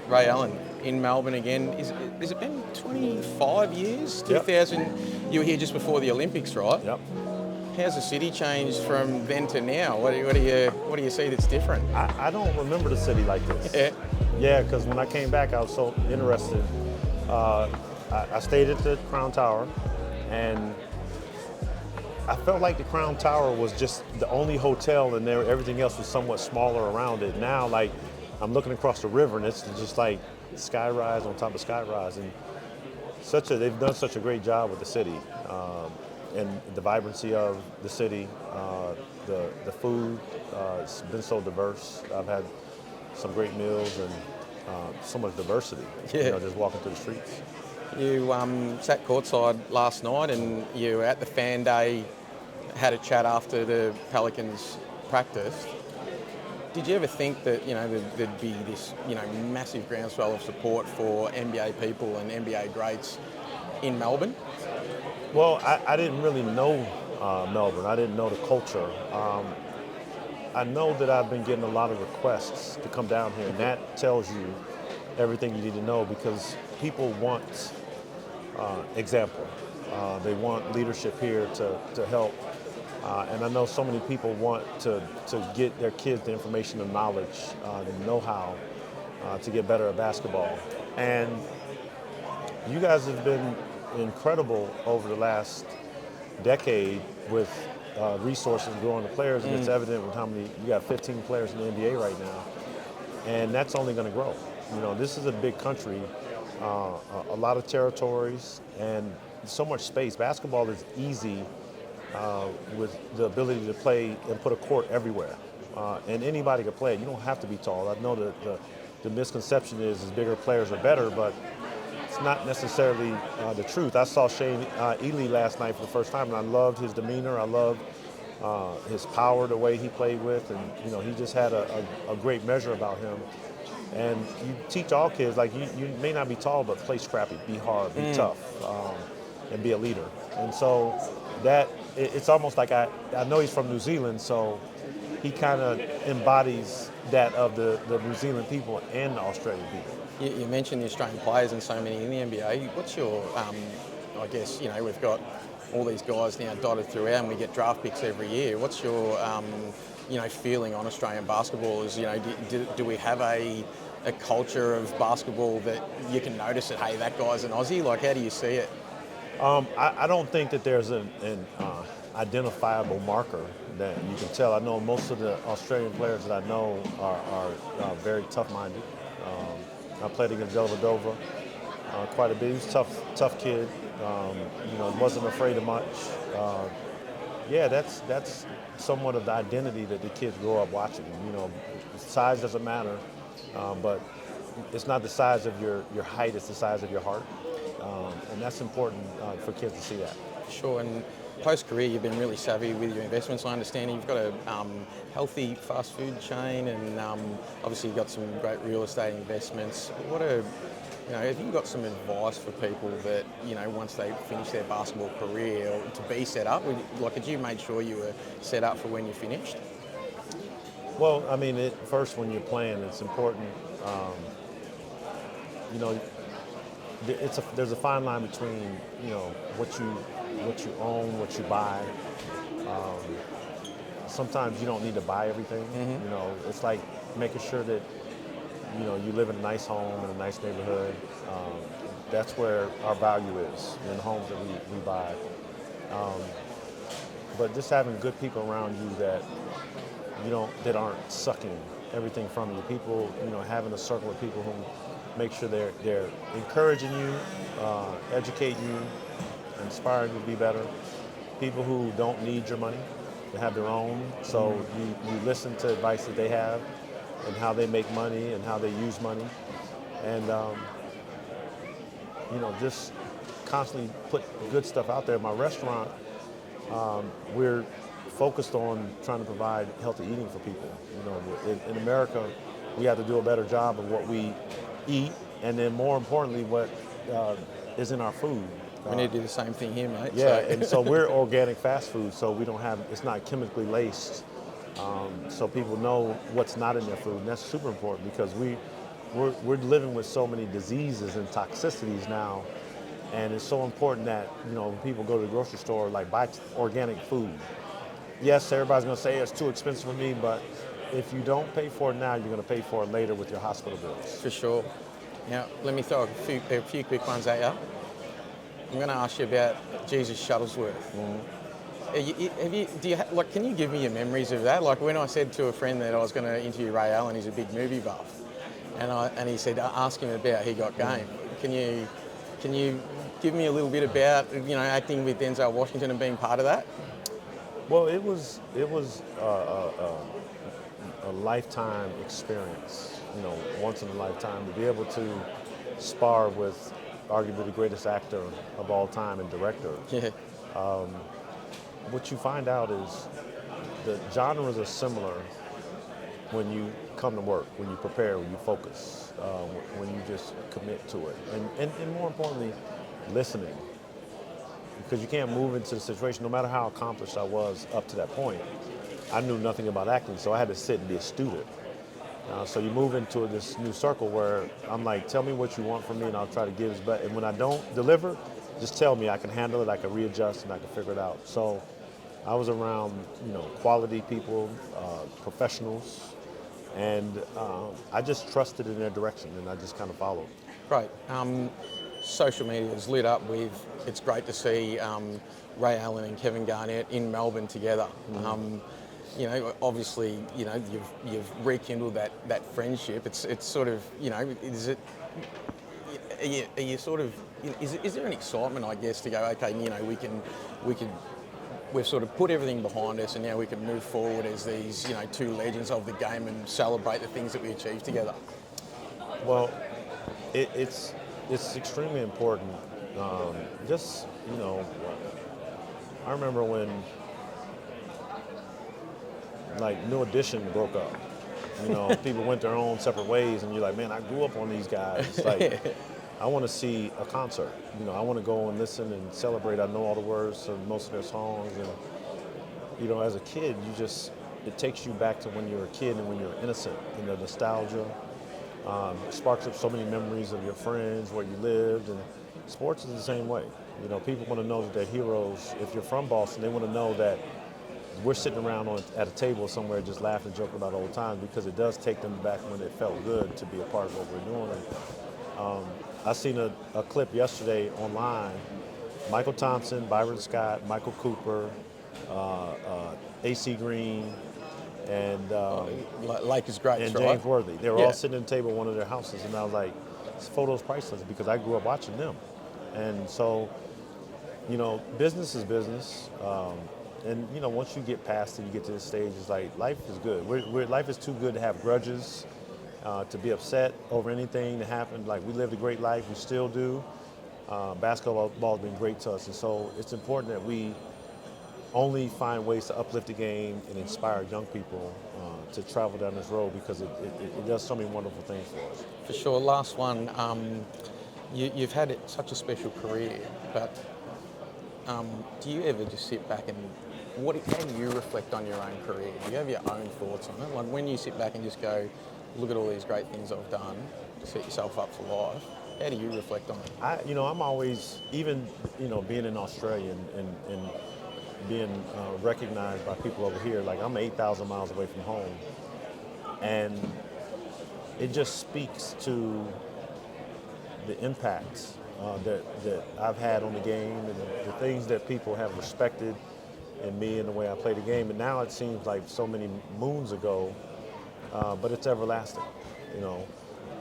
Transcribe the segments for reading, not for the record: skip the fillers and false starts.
Ray Allen in Melbourne again. Has it been 25 years? Yep. 2000. You were here just before the Olympics, right? Yep. How's the city changed from then to now? What do you see that's different? I don't remember the city like this. Yeah. Yeah, because when I came back, I was so interested. I stayed at the Crown Tower, and I felt like the Crown Tower was just the only hotel, and everything else was somewhat smaller around it. Now, like, I'm looking across the river, and it's just like skyrise on top of skyrise, and they've done such a great job with the city, and the vibrancy of the city, the food. It's been so diverse. I've had some great meals and so much diversity. Yeah. Just walking through the streets. You sat courtside last night, and you were at the fan day, had a chat after the Pelicans practice. Did you ever think that there'd be this massive groundswell of support for NBA people and NBA greats in Melbourne? Well, I didn't really know Melbourne. I didn't know the culture. I know that I've been getting a lot of requests to come down here, and that tells you everything you need to know, because people want example. They want leadership here to help. And I know so many people want to get their kids the information and knowledge, the know-how to get better at basketball. And you guys have been incredible over the last decade with resources growing the players, and it's evident with how many, you got 15 players in the NBA right now, and that's only going to grow. This is a big country, a lot of territories, and so much space. Basketball is easy with the ability to play and put a court everywhere, and anybody can play it. You don't have to be tall. I know that the misconception is bigger players are better, but it's not necessarily the truth. I saw Shane Ely last night for the first time, and I loved his demeanor. I loved his power, the way he played with, and he just had a great measure about him. And you teach all kids, like, you may not be tall, but play scrappy, be hard, be tough, and be a leader. And so it's almost like I know he's from New Zealand, so he kind of embodies that of the New Zealand people and the Australian people. You mentioned the Australian players and so many in the NBA. What's your, I guess, we've got all these guys now dotted throughout, and we get draft picks every year. What's your, feeling on Australian basketball? Do we have a culture of basketball that you can notice that, hey, that guy's an Aussie? Like, how do you see it? I don't think that there's an identifiable marker that you can tell. I know most of the Australian players that I know are very tough-minded. I played against Dellavedova quite a bit. He was a tough kid. Wasn't afraid of much. That's somewhat of the identity that the kids grow up watching. Size doesn't matter, but it's not the size of your height; it's the size of your heart, and that's important for kids to see that. Sure. And post-career, you've been really savvy with your investments. I understand you've got a healthy fast food chain, and obviously you've got some great real estate investments. Have you got some advice for people that, once they finish their basketball career, or to be set up? Had you made sure you were set up for when you finished? Well, first when you're playing, it's important. There's a fine line between what you own, what you buy. Sometimes you don't need to buy everything. It's like making sure that you live in a nice home in a nice neighborhood. That's where our value is, in the homes that we buy. But just having good people around you that aren't sucking everything from you. People, having a circle of people who make sure they're encouraging you, educate you, inspiring you to be better. People who don't need your money, they have their own. So you listen to advice that they have, and how they make money and how they use money, and just constantly put good stuff out there. My restaurant, we're focused on trying to provide healthy eating for people. In America, we have to do a better job of what we eat, and then more importantly, what is in our food. We need to do the same thing here, mate. Yeah, and so we're organic fast food, so it's not chemically laced. So people know what's not in their food, and that's super important, because we're living with so many diseases and toxicities now, and it's so important that when people go to the grocery store, like buy organic food. Yes, everybody's going to say it's too expensive for me, but if you don't pay for it now, you're going to pay for it later with your hospital bills. For sure. Now, let me throw a few quick ones at you. I'm going to ask you about Jesus Shuttlesworth. Can you give me your memories of that? Like when I said to a friend that I was going to interview Ray Allen, he's a big movie buff, and he said, ask him about He Got Game. Can you give me a little bit about acting with Denzel Washington and being part of that? Well, it was a lifetime experience, once in a lifetime, to be able to spar with arguably the greatest actor of all time and director. Yeah. What you find out is the genres are similar when you come to work, when you prepare, when you focus, when you just commit to it. And more importantly, listening. Because you can't move into the situation, no matter how accomplished I was up to that point. I knew nothing about acting, so I had to sit and be a student. So you move into this new circle where I'm like, tell me what you want from me and I'll try to give it best. And when I don't deliver, just tell me. I can handle it, I can readjust, and I can figure it out. So I was around, quality people, professionals, and I just trusted in their direction, and I just kind of followed. Great. Social media is lit up with, it's great to see Ray Allen and Kevin Garnett in Melbourne together. Obviously, you've rekindled that friendship. It's sort of, is it? Are you sort of? Is there an excitement, I guess, to go? Okay, we've sort of put everything behind us, and now we can move forward as these, two legends of the game and celebrate the things that we achieved together. Well, it's extremely important. I remember when New Edition broke up. People went their own separate ways, and you're like, man, I grew up on these guys. I want to see a concert. I want to go and listen and celebrate. I know all the words to most of their songs, and as a kid, it takes you back to when you were a kid and when you were innocent. The nostalgia sparks up so many memories of your friends, where you lived, and sports is the same way. People want to know that they're heroes. If you're from Boston, they want to know that we're sitting around at a table somewhere just laughing, joking about old times, because it does take them back when it felt good to be a part of what we're doing. I seen a clip yesterday online. Michael Thompson, Byron Scott, Michael Cooper, AC Green, and Lakers greats, and James Worthy. They were all sitting at the table at one of their houses, and I was like, this photo's priceless because I grew up watching them. And so, business is business. And once you get past it, you get to this stage, it's like life is good. Life is too good to have grudges, to be upset over anything that happened. Like, we lived a great life, we still do. Basketball has been great to us, and so it's important that we only find ways to uplift the game and inspire young people to travel down this road, because it does so many wonderful things for us. For sure. Last one. You've had such a special career, but do you ever just sit back and how do you reflect on your own career? Do you have your own thoughts on it? Like when you sit back and just go, look at all these great things I've done to set yourself up for life, how do you reflect on it? I'm always, even, being in Australia and being recognized by people over here, like I'm 8,000 miles away from home. And it just speaks to the impact that I've had on the game, and the things that people have respected in me and the way I play the game. And now it seems like so many moons ago, but it's everlasting.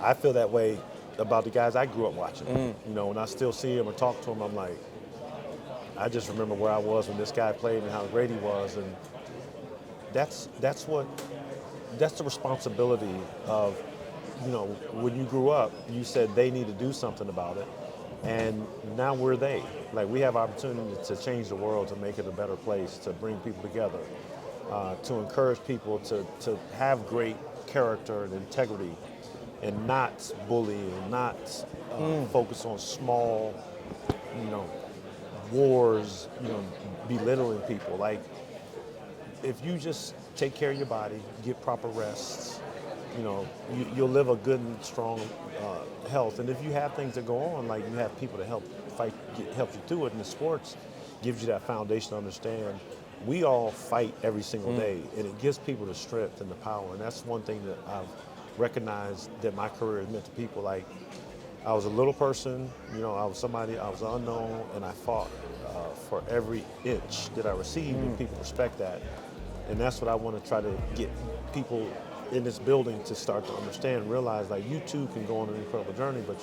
I feel that way about the guys I grew up watching. When I still see them or talk to them, I'm like, I just remember where I was when this guy played and how great he was. And that's the responsibility of, when you grew up, you said they need to do something about it. And now we're they. Like, we have opportunity to change the world, to make it a better place, to bring people together, to encourage people to have great character and integrity, and not bully, and not focus on small, wars, belittling people. Like, if you just take care of your body, get proper rest, you'll live a good and strong health. And if you have things that go on, like you have people to help help you through it, and the sports gives you that foundation to understand. We all fight every single day, and it gives people the strength and the power. And that's one thing that I've recognized that my career has meant to people. Like, I was a little person, I was unknown, and I fought for every inch that I received, and people respect that. And that's what I want to try to get people in this building to start to understand, realize like you too can go on an incredible journey, but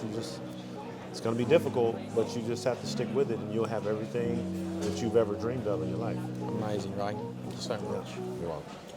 it's going to be difficult, but you just have to stick with it, and you'll have everything that you've ever dreamed of in your life. Amazing, Ray. Thank you so much. You're welcome.